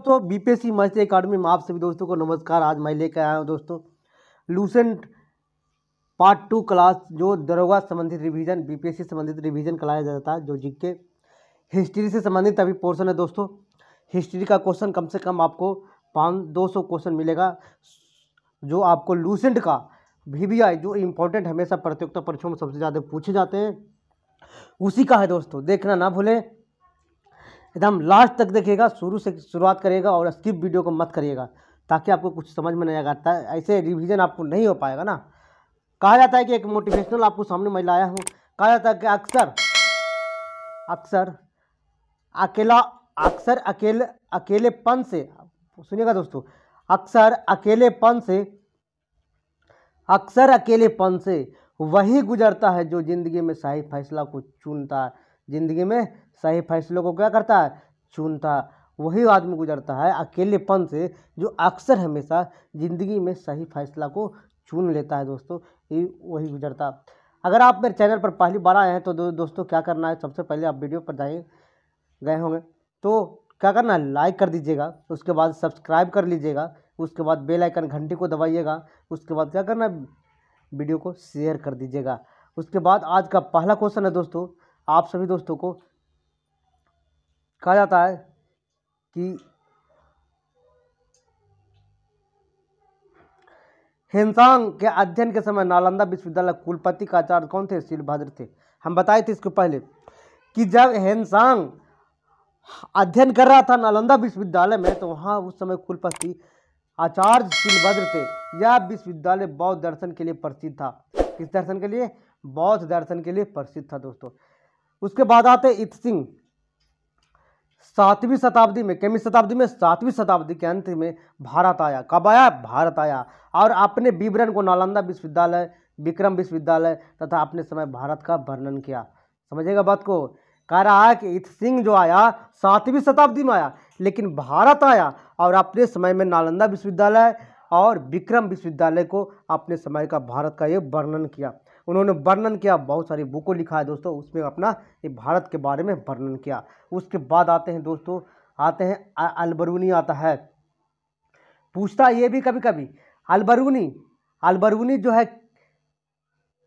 तो BPSC master अकादमी में आप सभी दोस्तों को नमस्कार। आज मैं लेकर आया हूँ दोस्तों लूसेंट पार्ट 2 क्लास, जो दरोगा संबंधित रिवीजन, बीपीएससी संबंधित रिवीजन कराया जाता है, जो जीके हिस्ट्री से संबंधित अभी पोर्शन है दोस्तों। हिस्ट्री का क्वेश्चन कम से कम आपको 200 क्वेश्चन मिलेगा, जो आपको लूसेंट का वीवीआई जो इम्पोर्टेंट हमेशा प्रतियोगिता परीक्षाओं में सबसे ज़्यादा पूछे जाते हैं, उसी का है दोस्तों। देखना ना भूलें, एकदम लास्ट तक देखिएगा, शुरू से शुरुआत करिएगा और स्किप वीडियो को मत करिएगा, ताकि आपको कुछ समझ में नहीं आएगा। ऐसे रिवीजन आपको नहीं हो पाएगा ना। कहा जाता है कि एक मोटिवेशनल आपको सामने मैं लाया हूँ। कहा जाता है कि अकेलेपन से, सुनिएगा दोस्तों, अक्सर अकेलेपन से वही गुजरता है जो जिंदगी में सही फैसला को चुनता है। जिंदगी में सही फैसलों को क्या करता है? चुनता। वही आदमी गुजरता है अकेलेपन से जो अक्सर हमेशा ज़िंदगी में सही फैसला को चुन लेता है दोस्तों, ये वही गुजरता। अगर आप मेरे चैनल पर पहली बार आए हैं तो दोस्तों क्या करना है, सबसे पहले आप वीडियो पर गए होंगे तो क्या करना है, लाइक कर दीजिएगा, उसके बाद सब्सक्राइब कर लीजिएगा, उसके बाद बेल आइकन घंटी को दबाइएगा, उसके बाद क्या करना है, वीडियो को शेयर कर दीजिएगा। उसके बाद आज का पहला क्वेश्चन है दोस्तों, आप सभी दोस्तों को कहा जाता है कि हेनसांग के अध्ययन के समय नालंदा विश्वविद्यालय कुलपति का आचार्य कौन थे? शीलभद्र थे। हम बताए थे इसके पहले कि जब हेनसांग अध्ययन कर रहा था नालंदा विश्वविद्यालय में, तो वहाँ उस समय कुलपति आचार्य शीलभद्र थे। यह विश्वविद्यालय बौद्ध दर्शन के लिए प्रसिद्ध था। किस दर्शन के लिए? बौद्ध दर्शन के लिए प्रसिद्ध था दोस्तों। उसके बाद आते इत सिंह, 7वीं शताब्दी में, कितनी शताब्दी में? 7वीं शताब्दी के अंत में भारत आया। कब आया? भारत आया, और अपने विवरण को नालंदा विश्वविद्यालय, विक्रम विश्वविद्यालय तथा अपने समय भारत का वर्णन किया। समझिएगा बात को। कह रहा है कि इत सिंह जो आया 7वीं शताब्दी में आया, लेकिन भारत आया और अपने समय में नालंदा विश्वविद्यालय और विक्रम विश्वविद्यालय को अपने समय का भारत का ये वर्णन किया। उन्होंने वर्णन किया, बहुत सारी बुकों लिखा है दोस्तों, उसमें अपना ये भारत के बारे में वर्णन किया। उसके बाद आते हैं दोस्तों, आते हैं अलबरूनी आता है। पूछता ये भी कभी कभी, अलबरूनी जो है,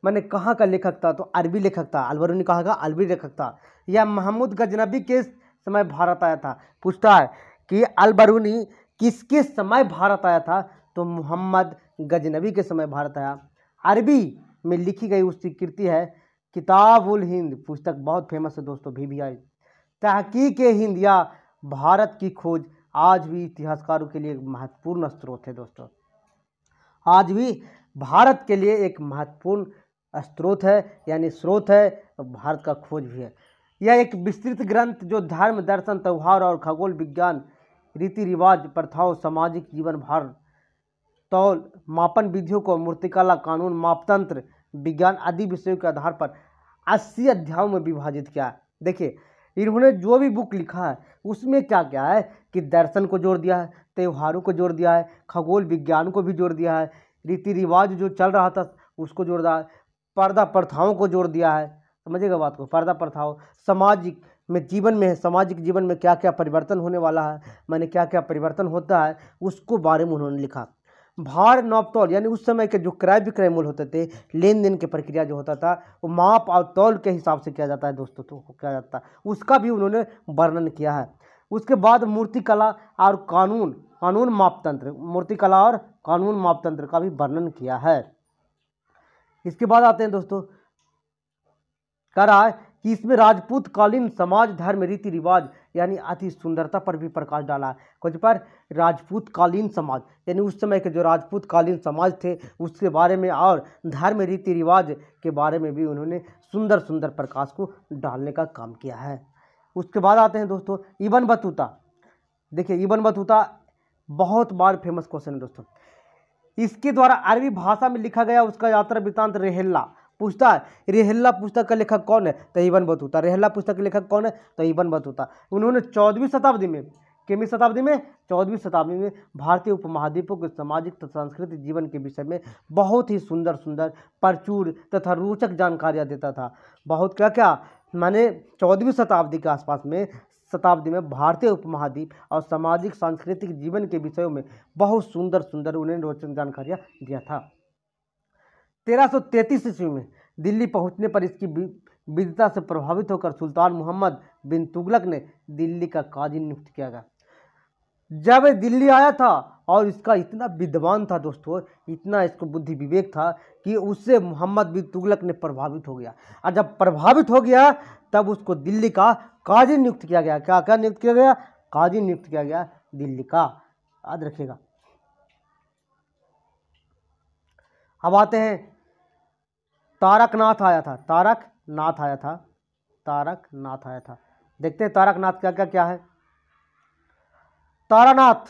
मैंने कहाँ का लेखक था? तो अरबी लेखक था। अलबरूनी कहाँ का? अरबी लेखक था। यह महमूद गजनबी के समय भारत आया था। पूछता है कि अलबरूनी किसके समय भारत आया था? तो मोहम्मद गजनबी के समय भारत आया। अरबी में लिखी गई उसकी कृति है किताबुल हिंद, पुस्तक बहुत फेमस है दोस्तों, वीवीआई। तहकीक-ए-हिंद या भारत की खोज आज भी इतिहासकारों के लिए एक महत्वपूर्ण स्रोत है दोस्तों। आज भी भारत के लिए एक महत्वपूर्ण स्रोत है, यानी स्रोत है, भारत का खोज भी है। यह एक विस्तृत ग्रंथ जो धर्म, दर्शन, त्यौहार और खगोल विज्ञान, रीति रिवाज, प्रथाओं, सामाजिक जीवन, भार, तौल, मापन विधियों को, मूर्तिकला, कानून, मापतंत्र, विज्ञान आदि विषयों के आधार पर 80 अध्यायों में विभाजित किया। देखिए, इन्होंने जो भी बुक लिखा है उसमें क्या क्या है कि दर्शन को जोड़ दिया है, त्योहारों को जोड़ दिया है, खगोल विज्ञान को भी जोड़ दिया है, रीति रिवाज जो चल रहा था उसको जोड़ दिया है, पर्दा प्रथाओं को जोड़ दिया है। समझिएगा बात को। पर्दा प्रथाओं, सामाजिक में जीवन में, सामाजिक जीवन में क्या क्या परिवर्तन होने वाला है, मैंने क्या क्या परिवर्तन होता है, उसको बारे में उन्होंने लिखा। भार, नापतौल, यानी उस समय के जो क्रय विक्रय मूल्य होते थे, लेन देन की प्रक्रिया जो होता था, वो माप और तौल के किया से जाता है दोस्तों, तो क्या जाता है उसका भी उन्होंने वर्णन किया है। उसके बाद मूर्तिकला और कानून मापतंत्र, मूर्तिकला और कानून मापतंत्र का भी वर्णन किया है। इसके बाद आते हैं दोस्तों, कह रहा है कि इसमें राजपूत कालीन समाज, धर्म, रीति रिवाज यानी अति सुंदरता पर भी प्रकाश डाला है। कुछ पर राजपूत कालीन समाज, यानी उस समय के जो राजपूत कालीन समाज थे उसके बारे में, और धर्म, रीति रिवाज के बारे में भी उन्होंने सुंदर सुंदर प्रकाश को डालने का काम किया है। उसके बाद आते हैं दोस्तों इब्न बतूता। देखिए, इब्न बतूता बहुत बार फेमस क्वेश्चन है दोस्तों। इसके द्वारा अरबी भाषा में लिखा गया उसका यात्रा वृत्तांत रेहल्ला। पूछता है रेहल्ला पुस्तक का लेखक कौन है? तो इब्न बतूता। रेहल्ला पुस्तक के लेखक कौन है? तो इब्न बतूता। उन्होंने 14वीं शताब्दी में, कितनी शताब्दी में? 14वीं शताब्दी में भारतीय उपमहाद्वीपों के सामाजिक तथा सांस्कृतिक जीवन के विषय में बहुत ही सुंदर सुंदर, प्रचुर तथा रोचक जानकारियाँ देता था। बहुत क्या क्या, माने 14वीं शताब्दी के आसपास में शताब्दी में भारतीय उपमहाद्वीप और सामाजिक सांस्कृतिक जीवन के विषयों में बहुत सुंदर सुंदर उन्हें रोचक जानकारियाँ दिया था। 1333 ईस्वी में दिल्ली पहुंचने पर इसकी विविधता से प्रभावित होकर सुल्तान मोहम्मद बिन तुगलक ने दिल्ली का काजी नियुक्त किया गया। जब दिल्ली आया था और इसका इतना विद्वान था दोस्तों, इतना इसको बुद्धि विवेक था कि उससे मोहम्मद बिन तुगलक ने प्रभावित हो गया, और जब प्रभावित हो गया तब उसको दिल्ली का काजी नियुक्त किया गया। क्या क्या नियुक्त किया गया? काजी नियुक्त किया गया दिल्ली का, याद रखिएगा। अब आते हैं, तारकनाथ आया था, तारकनाथ आया था, तारकनाथ आया था। देखते हैं तारकनाथ क्या क्या क्या है। तारानाथ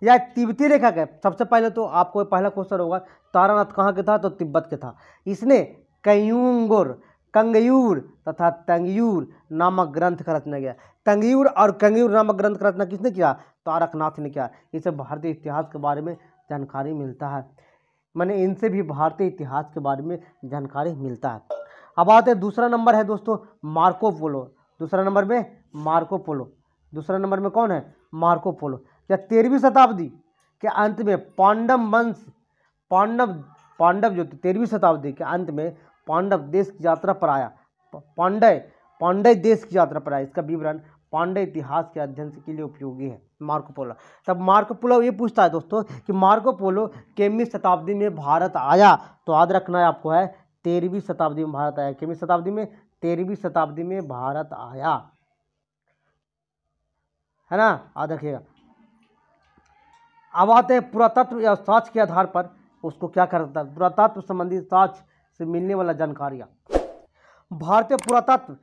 यह तिब्बती लेखक है। सबसे पहले तो आपको पहला क्वेश्चन होगा, तारानाथ कहाँ के था? तो तिब्बत के था। इसने कयूंगुर, कंगयूर तथा तंगयूर नामक ग्रंथ का रचना किया। तंगयूर और कंगयूर नामक ग्रंथ का रचना किसने किया? तारकनाथ ने किया। इसे भारतीय इतिहास के बारे में जानकारी मिलता है, मैंने इनसे भी भारतीय इतिहास के बारे में जानकारी मिलता है। अब आते हैं, दूसरा नंबर है दोस्तों मार्को पोलो। दूसरा नंबर में मार्को पोलो। दूसरा नंबर में कौन है? Marco Polo. या 13वीं शताब्दी के अंत में पांडव वंश, पांडव जो 13वीं शताब्दी के अंत में पांडव देश की यात्रा पर आया। पांड्य देश की यात्रा पर आया। इसका विवरण पांड्य इतिहास के अध्ययन के लिए उपयोगी है मार्को पोलो। तब मार्को पोलो ये पूछता है दोस्तों कि मार्को पोलो कितवीं शताब्दी में भारत आया? तो याद रखना है आपको है 13वीं शताब्दी में भारत आया। कितवीं शताब्दी में? 13वीं शताब्दी में भारत आया, है ना, याद रखिएगा। अब आते हैं पुरातत्व या साक्ष्य के आधार पर उसको क्या करता है, पुरातत्व संबंधी साक्ष्य से मिलने वाला जानकारियाँ। भारतीय पुरातत्व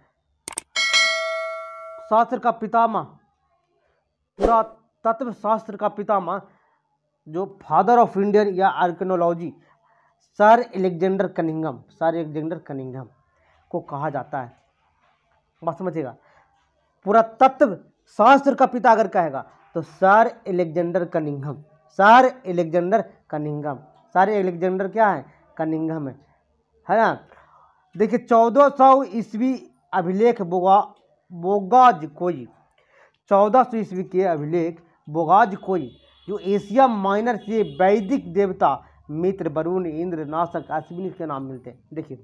शास्त्र का पितामह, पुरातत्व शास्त्र का पितामह जो फादर ऑफ इंडियन या archaeology sir Alexander Cunningham, sir Alexander Cunningham को कहा जाता है। बात समझिएगा, पुरातत्व शास्त्र का पिता अगर कहेगा तो sir Alexander Cunningham, sir Alexander Cunningham. Sir Alexander क्या है? कनिंघम है ना। देखिए 1400 ईस्वी अभिलेख बोगाज कोई, 1400 ईस्वी के अभिलेख बोगाज कोई जो एशिया माइनर से वैदिक देवता मित्र, वरुण, इंद्र, नासक, अश्विनी के नाम मिलते हैं। देखिए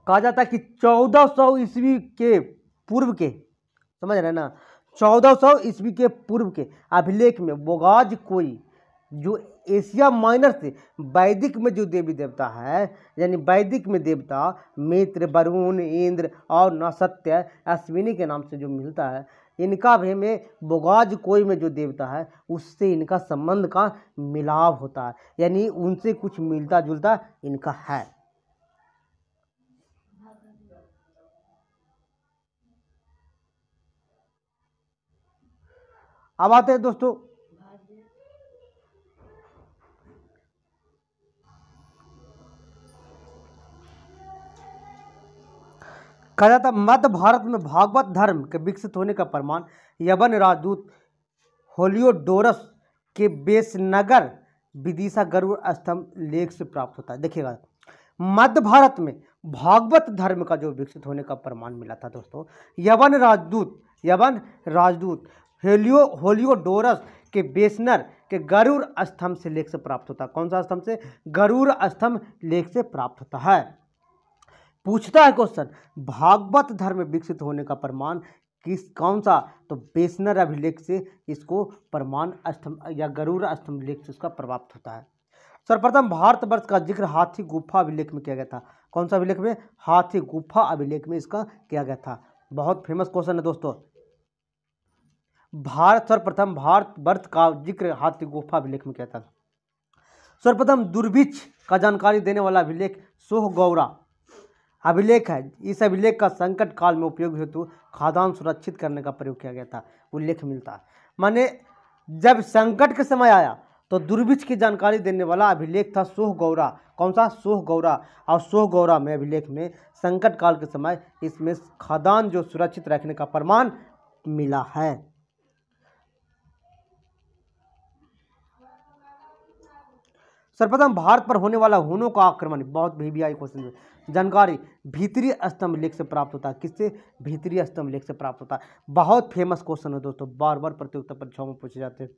कहा जाता है कि 1400 ईस्वी के पूर्व के, समझ रहे हैं ना, 1400 ईस्वी के पूर्व के अभिलेख में बोगाज कोई जो एशिया माइनर से वैदिक में जो देवी देवता है, यानी वैदिक में देवता मित्र, वरुण, इंद्र और नसत्य, अश्विनी के नाम से जो मिलता है, इनका भी में बोगाज कोई में जो देवता है उससे इनका संबंध का मिलाव होता है, यानी उनसे कुछ मिलता जुलता इनका है। अब आते हैं दोस्तों कहा जाता मध्य भारत में भागवत धर्म के विकसित होने का प्रमाण यवन राजदूत होलियोडोरस के बेसनगर विदिशा गरुड़ स्तंभ लेख से प्राप्त होता है। देखिएगा मध्य भारत में भागवत धर्म का जो विकसित होने का प्रमाण मिला था दोस्तों, यवन राजदूत होलियोडोरस के बेसनर के गरुड़ स्तंभ से लेख से प्राप्त होता है। कौन सा स्तंभ से? गरुड़ स्तंभ लेख से प्राप्त होता है। पूछता है क्वेश्चन, भागवत धर्म विकसित होने का प्रमाण कौन सा? तो बेसनर अभिलेख से इसको प्रमाण स्तंभ या गरुड़ स्तंभ लेख से इसका प्राप्त होता है। सर्वप्रथम भारतवर्ष का जिक्र हाथी गुफा अभिलेख में किया गया था। कौन सा अभिलेख में? हाथी गुफा अभिलेख में इसका किया गया था। बहुत फेमस क्वेश्चन है दोस्तों। सर्वप्रथम भारतवर्ष का जिक्र हाथी गुफा अभिलेख में किया था। सर्वप्रथम दुर्भिक्ष का जानकारी देने वाला अभिलेख सोहगौरा अभिलेख है। इस अभिलेख का संकट काल में उपयोग हेतु खाद्यान्न सुरक्षित करने का प्रयोग किया गया था, उल्लेख मिलता है। माने जब संकट के समय आया तो दुर्भिक्ष की जानकारी देने वाला अभिलेख था सोहगौरा। कौन सा? सोहगौरा। और सोहगौरा में अभिलेख में संकट काल के समय इसमें खाद्यान्न जो सुरक्षित रखने का प्रमाण मिला है। सर्वप्रथम भारत पर होने वाला हुनों का आक्रमण, बहुत VVI क्वेश्चन है। जानकारी भीतरी स्तंभ लेख से प्राप्त होता है। किससे? भीतरी स्तंभ लेख से प्राप्त होता है। बहुत फेमस क्वेश्चन है दोस्तों, बार बार प्रतियोगिता परीक्षाओं में पूछे जाते हैं।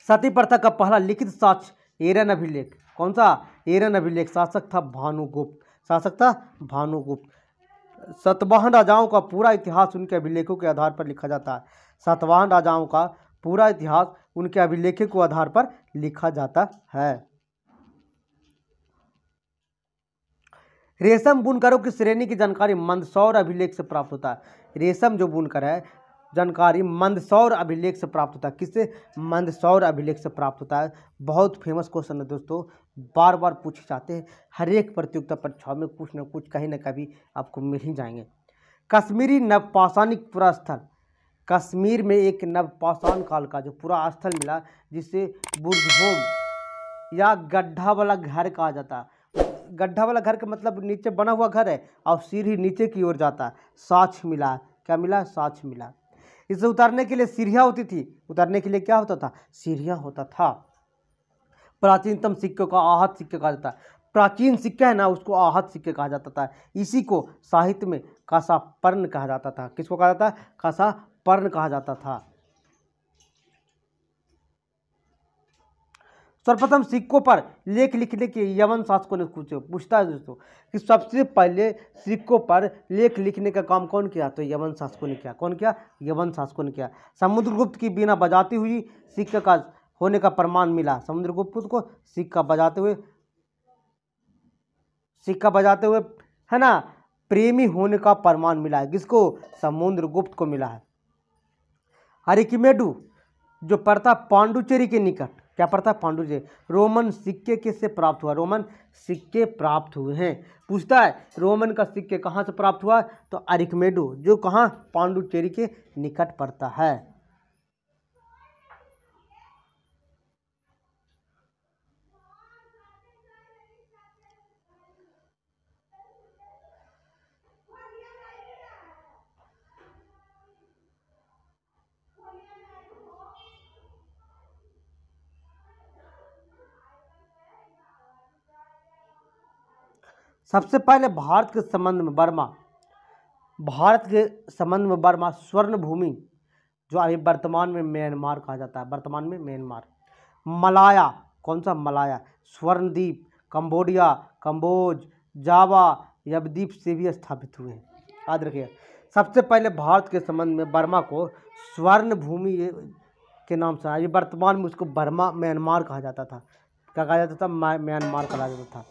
सती प्रथा का पहला लिखित साक्ष्य एरन अभिलेख, कौन सा? एरन अभिलेख। शासक था भानुगुप्त, शासक था भानुगुप्त। सातवाहन राजाओं का पूरा इतिहास उनके अभिलेखों के आधार पर लिखा जाता है। सातवाहन राजाओं का पूरा इतिहास उनके अभिलेखों के आधार पर लिखा जाता है। रेशम बुनकरों की श्रेणी की जानकारी मंदसौर अभिलेख से प्राप्त होता है। रेशम जो बुनकर है, जानकारी मंदसौर अभिलेख से प्राप्त होता है। किससे? मंदसौर अभिलेख से प्राप्त होता है। बहुत फेमस क्वेश्चन है दोस्तों, बार बार पूछे जाते हैं। हर एक प्रतियोगिता परीक्षा में कुछ न कुछ कहीं ना कभी आपको मिल ही जाएंगे। कश्मीरी नवपाषाणिक पुरा स्थल, कश्मीर में एक नवपाषाण काल का जो पूरा स्थल मिला, जिसे बुर्जहोम या गड्ढा वाला घर कहा जाता है। गड्ढा वाला घर का मतलब नीचे बना हुआ घर है और सीढ़ी नीचे की ओर जाता है। साक्ष्य मिला। क्या मिला? साक्ष्य मिला। इसे उतारने के लिए सीढ़ियाँ होती थी। उतारने के लिए क्या होता था? सीढ़ियाँ होता था। प्राचीनतम सिक्कों का आहत सिक्के कहा जाता है। प्राचीन सिक्का है ना, उसको आहत सिक्के कहा जाता था। इसी को साहित्य में कांसापर्ण कहा जाता था। किसको कहा जाता? कांसापर्ण कहा जाता था। सर्वप्रथम सिक्कों पर लेख लिखने के यवन शासकों ने पूछता है दोस्तों कि सबसे पहले सिक्कों पर लेख लिखने का काम कौन किया? तो यवन शासकों ने किया। कौन किया? यवन शासकों ने किया। समुद्रगुप्त की बीना बजाती हुई सिक्के का होने का प्रमाण मिला। समुद्रगुप्त को सिक्का बजाते हुए है ना, प्रेमी होने का प्रमाण मिला है। किसको? समुद्रगुप्त को मिला है। अरिकिमेडु जो पड़ता पांडुचेरी के निकट, क्या पड़ता? पांडुचेरी। रोमन सिक्के किससे प्राप्त हुआ? रोमन सिक्के प्राप्त हुए हैं। पूछता है रोमन का सिक्के कहाँ से प्राप्त हुआ? तो अरिकिमेडु जो कहाँ? पांडुचेरी के निकट पड़ता है। सबसे पहले भारत के संबंध में बर्मा स्वर्ण भूमि, जो अभी वर्तमान में म्यांमार कहा जाता है। वर्तमान में म्यांमार। मलाया, कौन सा? मलाया। स्वर्णद्वीप, कंबोडिया, कंबोज, जावा, यवद्वीप से भी स्थापित हुए हैं। याद रखिए, सबसे पहले भारत के संबंध में बर्मा को स्वर्ण भूमि के नाम से, अभी वर्तमान में उसको बर्मा म्यांमार कहा जाता था। क्या कहा जाता था? म्यांमार कहा जाता था।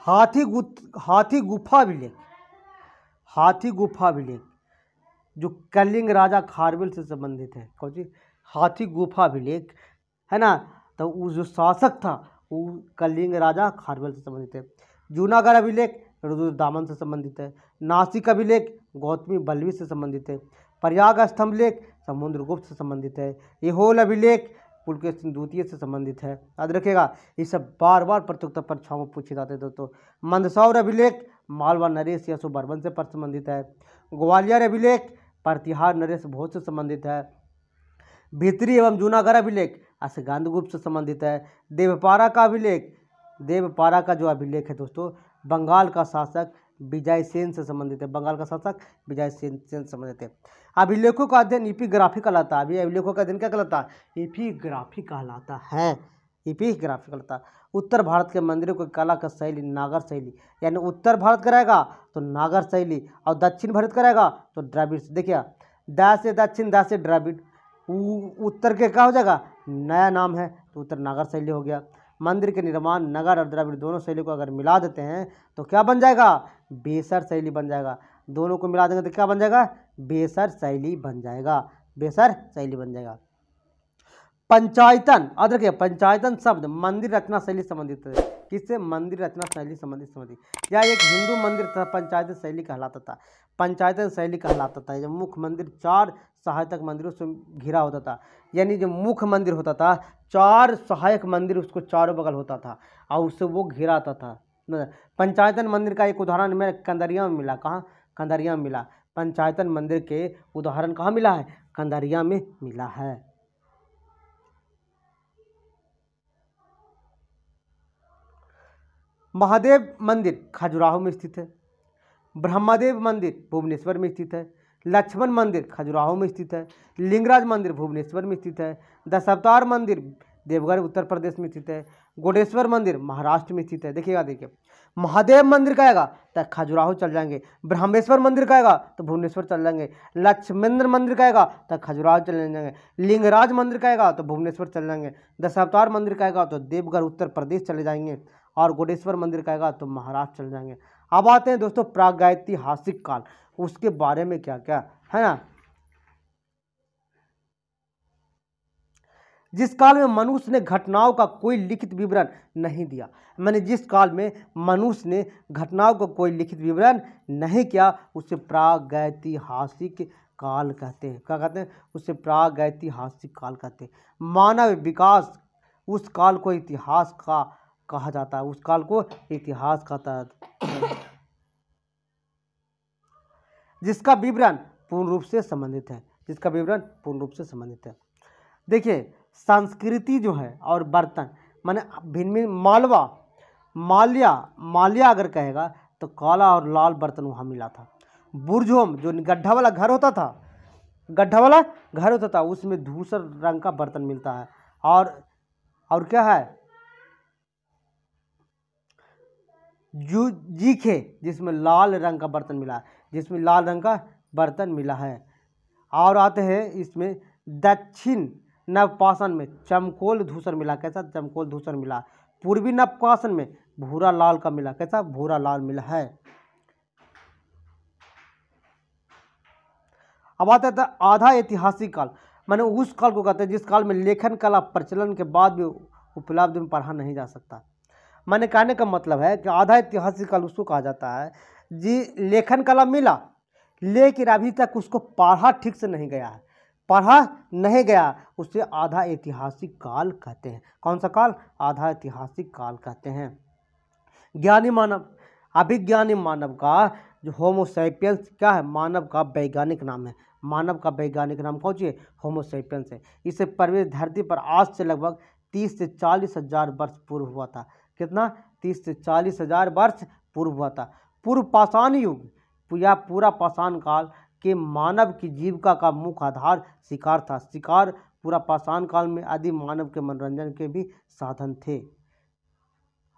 हाथी गुफा अभिलेख जो कलिंग राजा खारवेल से संबंधित है। कौन सी? हाथी गुफा अभिलेख है ना, तो वो जो शासक था वो कलिंग राजा खारवेल से संबंधित है। जूनागढ़ अभिलेख रुद्रदामन से संबंधित है। नासिक अभिलेख गौतमी बल्लवी से संबंधित है। प्रयाग स्तंभ लेख समुद्रगुप्त से संबंधित है। ऐहोल अभिलेख पुलकेशिन द्वितीय से संबंधित है। याद रखिएगा, ये सब बार बार प्रतियोगिता परीक्षाओं में पूछे जाते हैं दोस्तों। मंदसौर अभिलेख मालवा नरेश यशोवर्मन से संबंधित है। ग्वालियर अभिलेख प्रतिहार नरेश भोज से संबंधित है। भीतरी एवं जूनागढ़ अभिलेख असगंधगुप्त से संबंधित है। देवपारा का जो अभिलेख है दोस्तों, बंगाल का शासक विजयसेन से संबंधित है। बंगाल का शासक विजयसेन से संबंधित है। अभिलेखों का अध्ययन एपिग्राफी कहलाता है। अभी अभिलेखों का अध्ययन क्या कहलाता है? एपिग्राफी कहलाता है। एपिग्राफी कहलाता है। उत्तर भारत के मंदिरों की कला का शैली नागर शैली, यानी उत्तर भारत कराएगा तो नागर शैली, और दक्षिण भारत कराएगा तो द्रविड़। देखिए, द से दक्षिण, द से द्रविड़। उत्तर के क्या हो जाएगा? नया नाम है तो उत्तर नागर शैली हो गया। मंदिर के निर्माण नगर और द्रविड़ दोनों शैली को अगर मिला देते हैं तो क्या बन जाएगा? बेसर शैली बन जाएगा। दोनों को मिला देंगे तो क्या बन जाएगा? बेसर शैली बन जाएगा। बेसर शैली बन जाएगा। पंचायतन, याद रखिए, पंचायतन शब्द मंदिर रचना शैली संबंधित है। किससे? मंदिर रचना शैली संबंधित। या एक हिंदू मंदिर था, पंचायतन शैली कहलाता था। पंचायतन शैली कहलाता था। जब मुख्य मंदिर 4 सहायक मंदिरों से घिरा होता था, यानी जो मुख्य मंदिर होता था 4 सहायक मंदिर उसको चारों बगल होता था और उससे वो घिराता था। पंचायतन मंदिर का एक उदाहरण में कंदरिया में मिला। कहाँ? कंदरिया में मिला। पंचायतन मंदिर के उदाहरण कहाँ मिला है? कंदरिया में मिला है। महादेव मंदिर खजुराहो में स्थित है। ब्रह्मदेव मंदिर भुवनेश्वर में स्थित है। लक्ष्मण मंदिर खजुराहो में स्थित है। लिंगराज मंदिर भुवनेश्वर में स्थित है। दशावतार मंदिर देवघर उत्तर प्रदेश में स्थित है। गोडेश्वर मंदिर महाराष्ट्र में स्थित है। देखिएगा, देखिए महादेव मंदिर कहेगा तो खजुराहो चल जाएंगे, ब्रह्मेश्वर मंदिर कहेगा तो भुवनेश्वर चल जाएंगे, लक्ष्मेंद्र मंदिर कहेगा तो खजुराहो चल जाएंगे, लिंगराज मंदिर कहेगा तो भुवनेश्वर चल जाएंगे, दशावतार मंदिर कहेगा तो देवघर उत्तर प्रदेश चले जाएंगे, और गोडेश्वर मंदिर कहेगा तो महाराष्ट्र चल जाएंगे। अब आते हैं दोस्तों प्रागैतिहासिक काल, उसके बारे में क्या क्या है ना। जिस काल में मनुष्य ने घटनाओं का कोई लिखित विवरण नहीं दिया, मैंने जिस काल में मनुष्य ने घटनाओं का कोई लिखित विवरण नहीं किया उसे प्रागैतिहासिक काल कहते हैं। क्या कहते हैं? उसे प्रागैतिहासिक काल कहते हैं। मानव विकास उस काल को इतिहास का कहा जाता है, उस काल को इतिहास कहता है जिसका विवरण पूर्ण रूप से संबंधित है, जिसका विवरण पूर्ण रूप से संबंधित है। देखिए संस्कृति जो है और बर्तन माने भिन्न भिन्न, माल्या अगर कहेगा तो काला और लाल बर्तन वहाँ मिला था। बुर्जोम जो गड्ढा वाला घर होता था, उसमें धूसर रंग का बर्तन मिलता है। और क्या है? जीखे जिसमें लाल रंग का बर्तन मिला है, जिसमें लाल रंग का बर्तन मिला है। और आते हैं इसमें दक्षिण नवपाषाण में चमकोल धूसर मिला। कैसा? चमकोल धूसर मिला। पूर्वी नवपाषाण में भूरा लाल का मिला। कैसा? भूरा लाल मिला है। अब आता है आधा ऐतिहासिक काल, माने उस काल को कहते हैं जिस काल में लेखन कला प्रचलन के बाद भी उपलब्ध में पढ़ा नहीं जा सकता। मैंने कहने का मतलब है कि आधा ऐतिहासिक काल उसको कहा जाता है जी लेखन कला मिला लेकिन अभी तक उसको पढ़ा ठीक से नहीं गया है, पढ़ा नहीं गया, उसे आधा ऐतिहासिक काल कहते हैं। कौन सा काल? आधा ऐतिहासिक काल कहते हैं। ज्ञानी मानव, अभिज्ञानी मानव का जो होमोसैपियंस क्या है? मानव का वैज्ञानिक नाम है। मानव का वैज्ञानिक नाम कौन सी है? होमोसैपियंस है। इसे प्रवेश धरती पर आज से लगभग 30 से 40 हजार वर्ष पूर्व हुआ था। कितना? 30 से 40 हजार वर्ष पूर्व हुआ था। पूर्व पाषाण युग या पूरा पाषाण काल के मानव की जीविका का मुख्य आधार शिकार था। शिकार पूरा पाषाण काल में आदि मानव के मनोरंजन के भी साधन थे।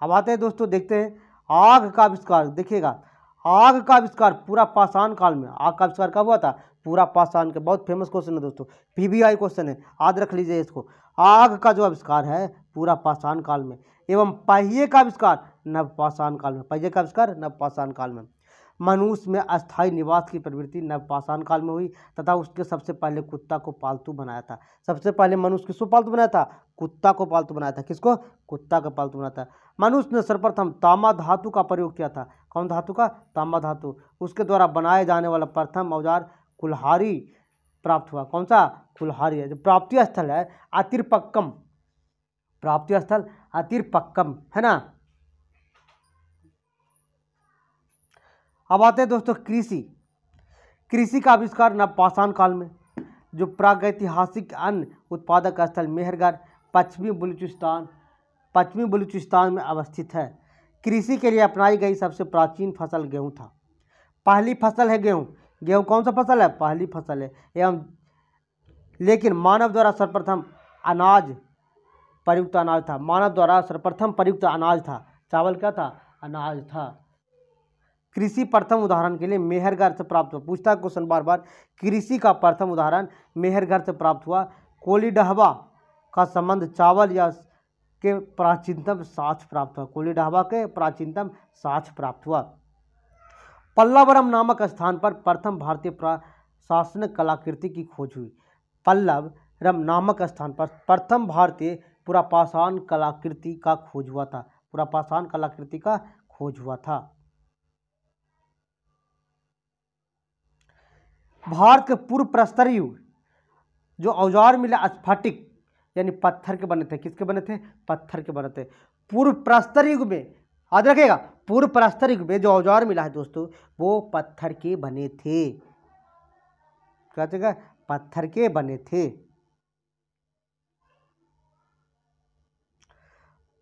अब आते हैं दोस्तों, देखते हैं आग का आविष्कार। देखिएगा आग का आविष्कार पूरा पाषाण काल में। आग का आविष्कार कब हुआ था? पूरा पाषाण के। बहुत फेमस क्वेश्चन है दोस्तों, PBI क्वेश्चन है, याद रख लीजिए इसको। आग का जो आविष्कार है पूरा पाषाण काल में, एवं पहिए का आविष्कार नवपाषाण काल में। पहिए का आविष्कार नवपाषाण काल में। मनुष्य में अस्थायी निवास की प्रवृत्ति नवपाषाण काल में हुई तथा उसके सबसे पहले कुत्ता को पालतू बनाया था। सबसे पहले मनुष्य किसको पालतू बनाया था? कुत्ता को पालतू बनाया था। किसको? कुत्ता को पालतू बनाया था। मनुष्य ने सर्वप्रथम तांबा धातु का प्रयोग किया था। कौन धातु का? तांबा धातु। उसके द्वारा बनाए जाने वाला प्रथम औजार कुल्हाड़ी प्राप्त हुआ। कौन सा? कुल्हाड़ी है। जो प्राप्ति स्थल है अतिरपक्कम, प्राप्ति स्थल अतिरपक्कम है ना। अब आते हैं दोस्तों कृषि। कृषि का आविष्कार नवपाषाण काल में। जो प्रागैतिहासिक अन्न उत्पादक स्थल मेहरगढ़ पश्चिमी बलूचिस्तान में अवस्थित है। कृषि के लिए अपनाई गई सबसे प्राचीन फसल गेहूं था। पहली फसल है गेहूं। गेहूं कौन सा फसल है? पहली फसल है। एवं लेकिन मानव द्वारा सर्वप्रथम अनाज प्रयुक्त अनाज था। मानव द्वारा सर्वप्रथम प्रयुक्त अनाज था। चावल क्या था? अनाज था। कृषि प्रथम उदाहरण के लिए मेहरगढ़ से प्राप्त हुआ। पूछता है क्वेश्चन बार बार, कृषि का प्रथम उदाहरण मेहरगढ़ से प्राप्त हुआ। कोलीडहवा का संबंध चावल या के प्राचीनतम साक्ष्य प्राप्त हुआ। कोलीडहवा के प्राचीनतम साक्ष्य प्राप्त हुआ। पल्लवरम नामक स्थान पर प्रथम भारतीय प्रशासनिक कलाकृति की खोज हुई। पल्लवरम नामक स्थान पर प्रथम भारतीय पुरापाषाण कलाकृति का खोज हुआ था। पुरापाषाण कलाकृति का खोज हुआ था। भारत के पूर्व प्रस्तर युग जो औजार मिले स्फटिक यानी पत्थर के बने थे। किसके बने थे? पत्थर के बने थे। पूर्व प्रस्तर युग में याद रखिएगा, पूर्व प्रस्तर युग में जो औजार मिला है दोस्तों वो पत्थर के बने थे। क्या जगह? पत्थर के बने थे।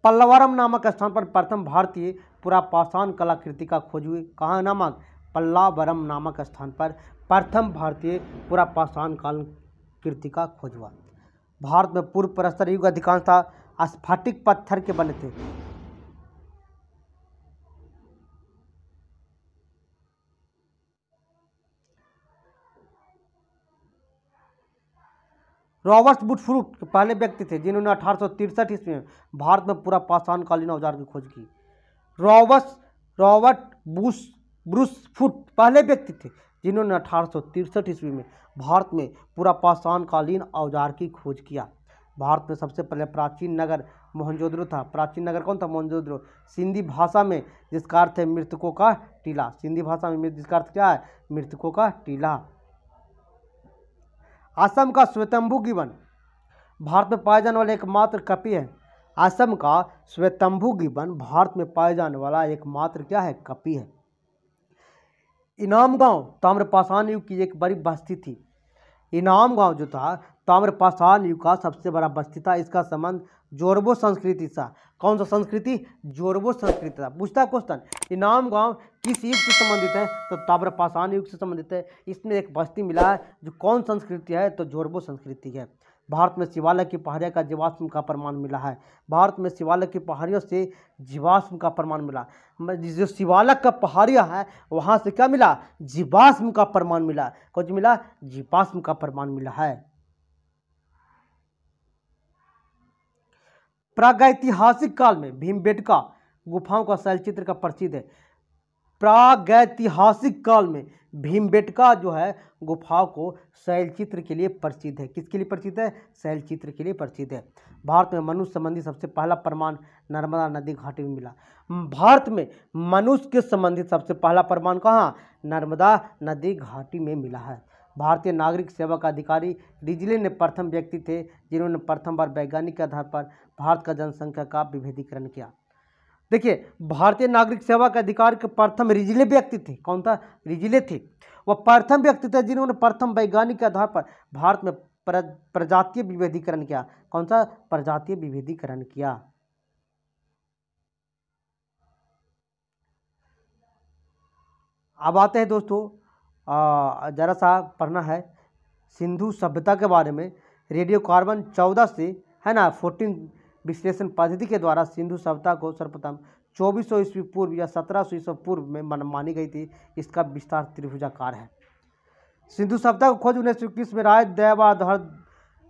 पल्लवरम नामक स्थान पर प्रथम भारतीय पुरापाषाण कलाकृति का खोज हुई। कहाँ नामक? पल्लावरम नामक स्थान पर प्रथम भारतीय पुरापाषाण कलाकृति का खोज हुआ। भारत में पूर्व प्रस्तर युग अधिकांशतः स्फटिक पत्थर के बने थे। रॉबर्ट वुडफ्रूट के पहले व्यक्ति थे जिन्होंने 1863 ईस्वी में भारत में पूरा पाषाणकालीन औजार की खोज की। रॉबर्ट ब्रूसफुट पहले व्यक्ति थे जिन्होंने 1863 ईस्वी में भारत में पूरा पाषाणकालीन औजार की खोज किया। भारत में सबसे पहले प्राचीन नगर मोहनजोदड़ो था। प्राचीन नगर कौन था? मोहनजोदड़ो। सिंधी भाषा में जिसका अर्थ है मृतकों का टीला। सिंधी भाषा में जिसका अर्थ क्या है? मृतकों का टीला। असम का श्वेतंभू गिबन भारत में पाए जाने वाला एकमात्र कपि है। असम का श्वेतंभू गिबन भारत में पाए जाने वाला एकमात्र क्या है? कपि है। इनाम गांव ताम्रपाषाण युग की एक बड़ी बस्ती थी। इनाम गांव जो था ताम्रपाषाण युग का सबसे बड़ा बस्ती था। इसका संबंध जोरबो संस्कृति था। कौन सा संस्कृति? जोरबो संस्कृति था। पूछता क्वेश्चन, इनाम गांव किस युग से संबंधित है? तो ताम्रपाषाण युग से संबंधित है। इसमें एक बस्ती मिला है जो कौन संस्कृति है? तो जोरबो संस्कृति है। भारत में शिवालय की पहाड़ियों का जीवाश्म का प्रमाण मिला है। भारत में शिवालय की पहाड़ियों से जीवाश्म का प्रमाण मिला। जो शिवालय का पहाड़ियाँ है वहाँ से क्या मिला? जीवाश्म का प्रमाण मिला। कुछ मिला? जीवाश्म का प्रमाण मिला है। प्रागैतिहासिक काल में भीमबेटका गुफाओं का शैलचित्र का प्रसिद्ध है। प्रागैतिहासिक काल में भीमबेटका जो है गुफाओं को शैलचित्र के लिए प्रसिद्ध है। किसके लिए प्रसिद्ध है? शैलचित्र के लिए प्रसिद्ध है। भारत में मनुष्य संबंधी सबसे पहला प्रमाण नर्मदा नदी घाटी में मिला। भारत में मनुष्य के संबंधित सबसे पहला प्रमाण कहाँ? नर्मदा नदी घाटी में मिला है। भारतीय नागरिक सेवा का अधिकारी रिजले ने प्रथम व्यक्ति थे जिन्होंने प्रथम बार वैज्ञानिक के आधार पर भारत का जनसंख्या का विभेदीकरण किया। देखिए, भारतीय नागरिक सेवा के अधिकार के प्रथम रिजले व्यक्ति थे। कौन था? रिजले थे। वह प्रथम व्यक्ति थे जिन्होंने प्रथम वैज्ञानिक के आधार पर भारत में प्रजातीय विभेदीकरण किया। कौन सा? प्रजातीय विभेदीकरण किया। अब आते हैं दोस्तों, जरा सा पढ़ना है सिंधु सभ्यता के बारे में। रेडियो कार्बन 14 से है ना 14 विश्लेषण पद्धति के द्वारा सिंधु सभ्यता को सर्वप्रथम 2400 ईस्वी पूर्व या 1700 ईस्वी पूर्व में मानी गई थी। इसका विस्तार त्रिभुजाकार है। सिंधु सभ्यता को खोज 1921 में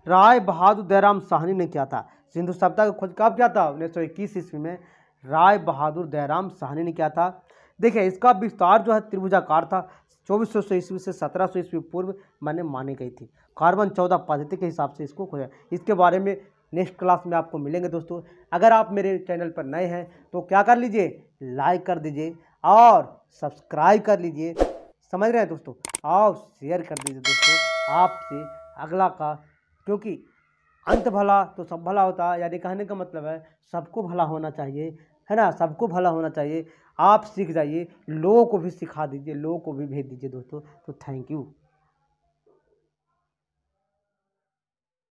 राय बहादुर दयाराम साहनी ने किया था। सिंधु सभ्यता की खोज कब किया था? 1921 ईस्वी में राय बहादुर दयाराम साहनी ने किया था। देखिए, इसका विस्तार जो है त्रिभुजाकार था। 2400 ईस्वी से 1700 ईस्वी पूर्व मानी गई थी। कार्बन 14 पद्धति के हिसाब से इसको खोजा। इसके बारे में नेक्स्ट क्लास में आपको मिलेंगे दोस्तों। अगर आप मेरे चैनल पर नए हैं तो क्या कर लीजिए? लाइक कर दीजिए और सब्सक्राइब कर लीजिए। समझ रहे हैं दोस्तों? और शेयर कर दीजिए दोस्तों। आपसे अगला का, क्योंकि अंत भला तो सब भला होता है, यानी कहने का मतलब है सबको भला होना चाहिए, है ना? सबको भला होना चाहिए। आप सीख जाइए, लोगों को भी सिखा दीजिए, लोगों को भी भेज दीजिए दोस्तों। तो थैंक यू।